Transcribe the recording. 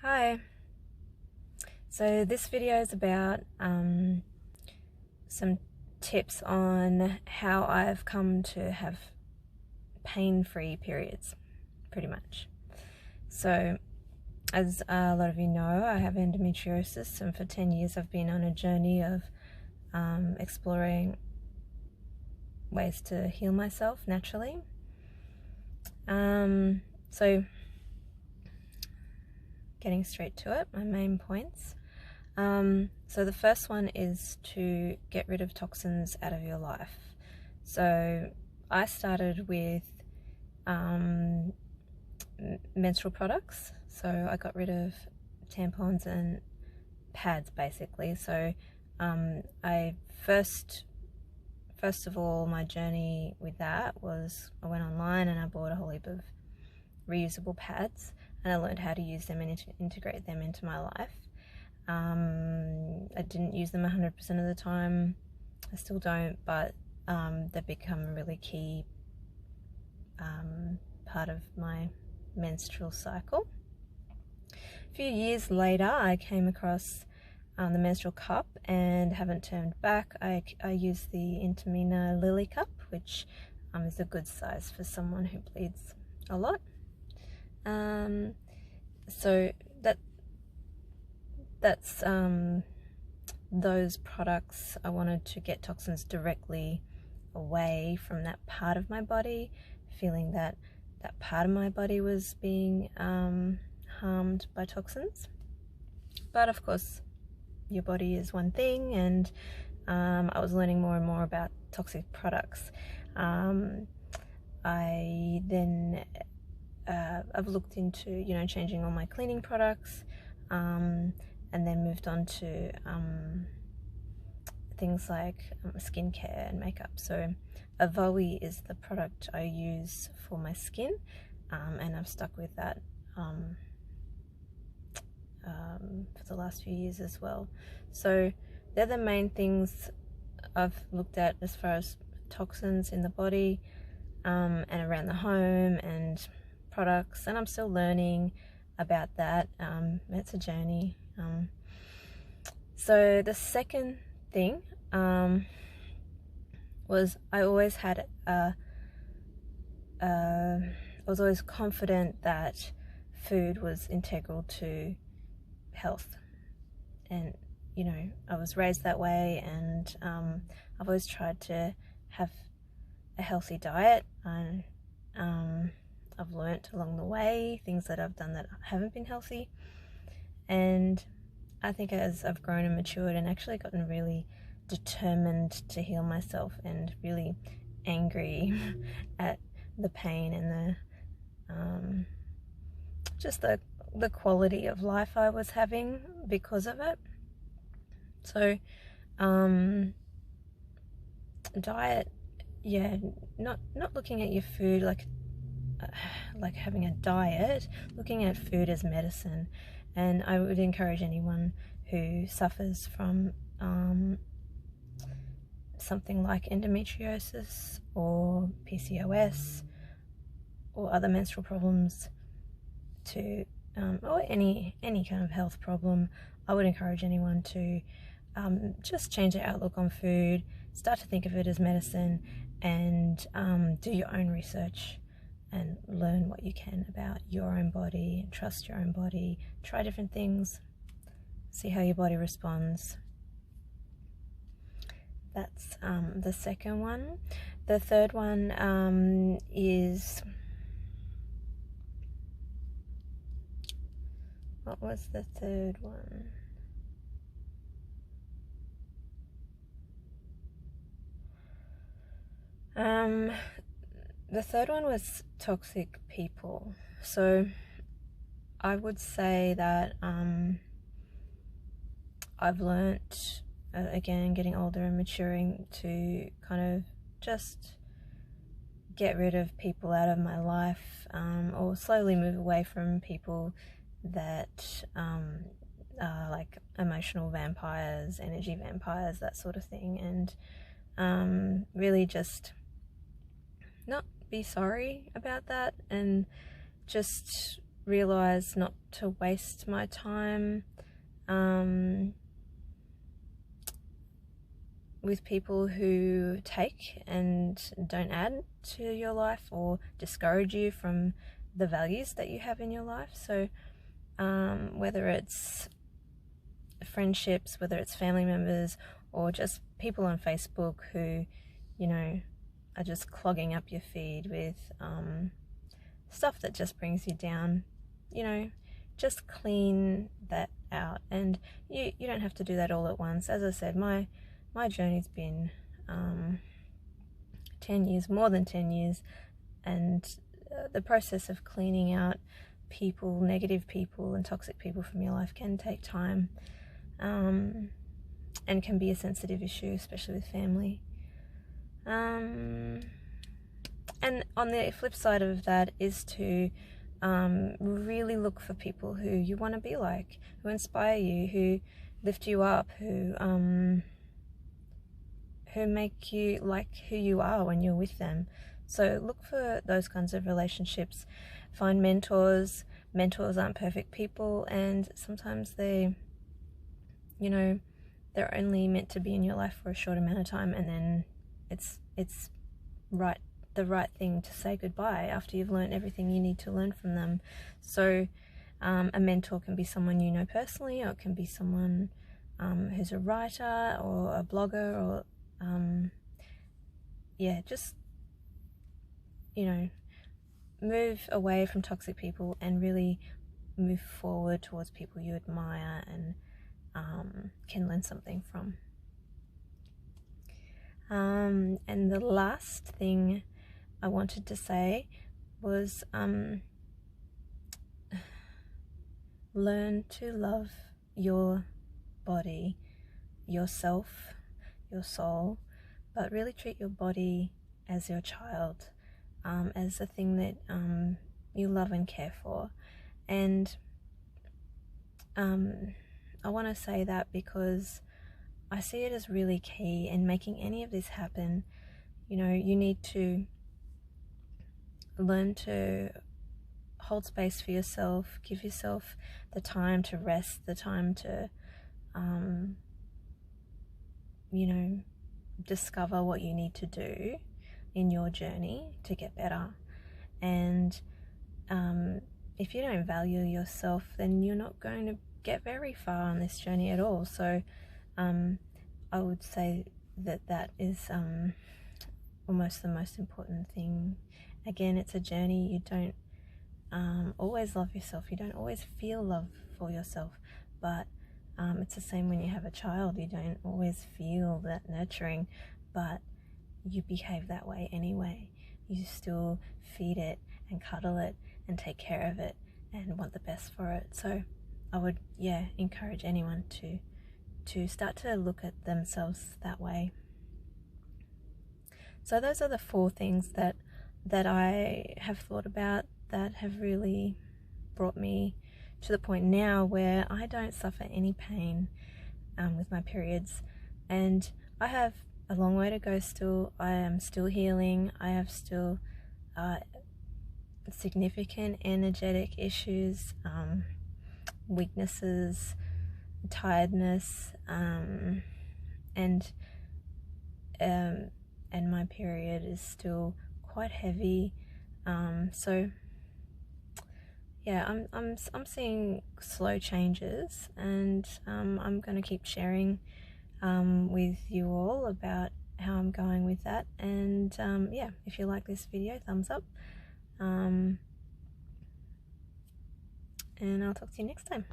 Hi, so this video is about some tips on how I've come to have pain-free periods, pretty much. So as a lot of you know, I have endometriosis, and for 10 years I've been on a journey of exploring ways to heal myself naturally. So getting straight to it, my main points. So the first one is to get rid of toxins out of your life. So I started with menstrual products. So I got rid of tampons and pads basically. So I first of all, my journey with that was I went online and I bought a whole heap of reusable pads, and I learned how to use them and integrate them into my life. I didn't use them 100% of the time. I still don't, but they've become a really key part of my menstrual cycle. A few years later, I came across the menstrual cup and haven't turned back. I use the Intimina Lily cup, which is a good size for someone who bleeds a lot. So that's those products. I wanted to get toxins directly away from that part of my body, feeling that that part of my body was being harmed by toxins. But of course, your body is one thing, and I was learning more and more about toxic products. I then I've looked into changing all my cleaning products, and then moved on to things like skincare and makeup. So Avoe is the product I use for my skin, and I've stuck with that for the last few years as well. So they're the main things I've looked at as far as toxins in the body and around the home and products, and I'm still learning about that. It's a journey. So the second thing was I always had I was always confident that food was integral to health, and I was raised that way, and I've always tried to have a healthy diet, and I've learnt along the way things that I've done that haven't been healthy. And I think as I've grown and matured and actually gotten really determined to heal myself and really angry at the pain and the just the quality of life I was having because of it. So diet, not looking at your food like having a diet, looking at food as medicine. And I would encourage anyone who suffers from something like endometriosis or PCOS or other menstrual problems to or any kind of health problem, I would encourage anyone to just change their outlook on food, start to think of it as medicine, and do your own research and learn what you can about your own body, and trust your own body. Try different things, see how your body responds. That's the second one. The third one is, what was the third one? The third one was toxic people. So I would say that I've learnt, again, getting older and maturing, to kind of just get rid of people out of my life, or slowly move away from people that are like emotional vampires, energy vampires, that sort of thing, and really just not be sorry about that, and just realize not to waste my time with people who take and don't add to your life or discourage you from the values that you have in your life. So whether it's friendships, whether it's family members, or just people on Facebook who, you know, are just clogging up your feed with stuff that just brings you down, you know, just clean that out. And you don't have to do that all at once. As I said, my journey's been 10 years, more than 10 years, and the process of cleaning out people, negative people and toxic people from your life can take time, and can be a sensitive issue, especially with family. And on the flip side of that is to really look for people who you want to be like, who inspire you, who lift you up, who make you like who you are when you're with them. So look for those kinds of relationships. Find mentors. Mentors aren't perfect people, and sometimes they, you know, they're only meant to be in your life for a short amount of time, and then it's the right thing to say goodbye after you've learned everything you need to learn from them. So a mentor can be someone you know personally, or it can be someone who's a writer or a blogger, or just, you know, move away from toxic people and really move forward towards people you admire and can learn something from. And the last thing I wanted to say was learn to love your body, yourself, your soul, but really treat your body as your child, as a thing that you love and care for. And I want to say that because I see it as really key in making any of this happen. You know, you need to learn to hold space for yourself, give yourself the time to rest, the time to you know, discover what you need to do in your journey to get better. And if you don't value yourself, then you're not going to get very far on this journey at all. So I would say that is almost the most important thing. Again, it's a journey. You don't always love yourself. You don't always feel love for yourself, but it's the same when you have a child. You don't always feel that nurturing, but you behave that way anyway. You still feed it and cuddle it and take care of it and want the best for it. So I would encourage anyone to start to look at themselves that way. So those are the 4 things that I have thought about that have really brought me to the point now where I don't suffer any pain with my periods. And I have a long way to go still. I am still healing. I have still significant energetic issues, weaknesses, tiredness, and my period is still quite heavy. So yeah, I'm seeing slow changes, and I'm going to keep sharing with you all about how I'm going with that. And if you like this video, thumbs up, and I'll talk to you next time.